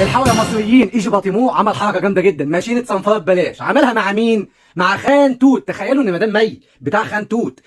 الحقوا يا مصريين، ايجي باتيمو عمل حركه جامده جدا، ماشينه صنفره ببلاش. عملها مع مين؟ مع خان توت. تخيلوا ان مدام مي بتاع خان توت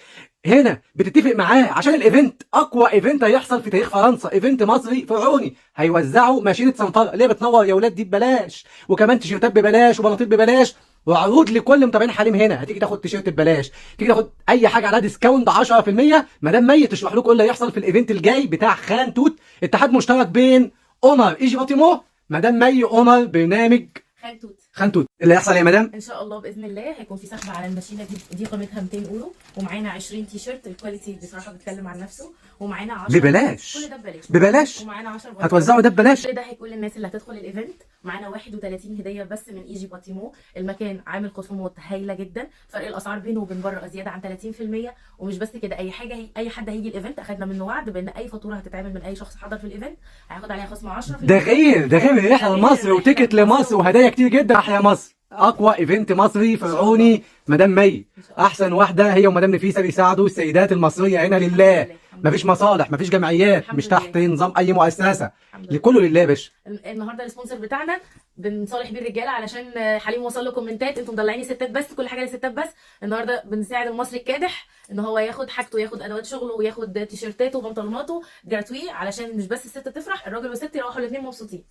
هنا بتتفق معاه عشان الايفنت، اقوى ايفنت هيحصل في تاريخ فرنسا، ايفنت مصري فرعوني. هيوزعوا ماشينه صنفره اللي هي بتنور يا ولاد دي ببلاش، وكمان تيشيرتات ببلاش وبناطيل ببلاش، وعروض لكل متابعين حليم. هنا هتيجي تاخد تيشيرت ببلاش، تيجي تاخد اي حاجه عليها ديسكاونت 10%. مدام مي تشرح لكم ايه اللي هيحصل في الايفنت الجاي بتاع خان توت، اتحاد مشترك بين اونر ايجي باتيمو، مدام مي اونر برنامج خنتوت. خان توت. اللي هيحصل يا مدام ان شاء الله باذن الله هيكون في سحب على الماشينه دي قيمتها 200 اورو، ومعانا 20 تي شيرت الكواليتي بصراحه بيتكلم عن نفسه، ومعانا 10 ببلاش. كل ده ببلاش ببلاش ومعانا 10 هتوزعوا ده ببلاش. كل ده هيكون للناس اللي هتدخل الايفنت. معانا 31 هديه بس من ايجي باتيمو. المكان عامل خصومات هايله جدا، فرق الاسعار بينه وبين بره زياده عن 30%. ومش بس كده، اي حد هيجي الايفنت اخدنا منه وعد بان اي فاتوره هتتعمل من اي شخص حضر في الايفنت هياخد عليها خصم 10%. ده غير الرحله لمصر وتيكت لمصر وهدايا كتير جدا. احلى مصر، اقوى ايفنت مصري فرعوني. مدام مي احسن واحده، هي ومدام نفيسه بيساعدوا السيدات المصريه هنا لله. مفيش مصالح، مفيش جمعيات، مش تحت نظام اي مؤسسه، لكله لله يا باشا. النهارده السبونسر بتاعنا بنصالح بيه الرجاله علشان حليم وصل له كومنتات انتوا مدلعيني ستات بس، كل حاجه للستات بس. النهارده بنساعد المصري الكادح ان هو ياخد حاجته، ياخد ادوات شغله، وياخد تيشيرتاته وبنطلوناته جراتوي، علشان مش بس الست تفرح، الراجل والست يروحوا الاثنين مبسوطين.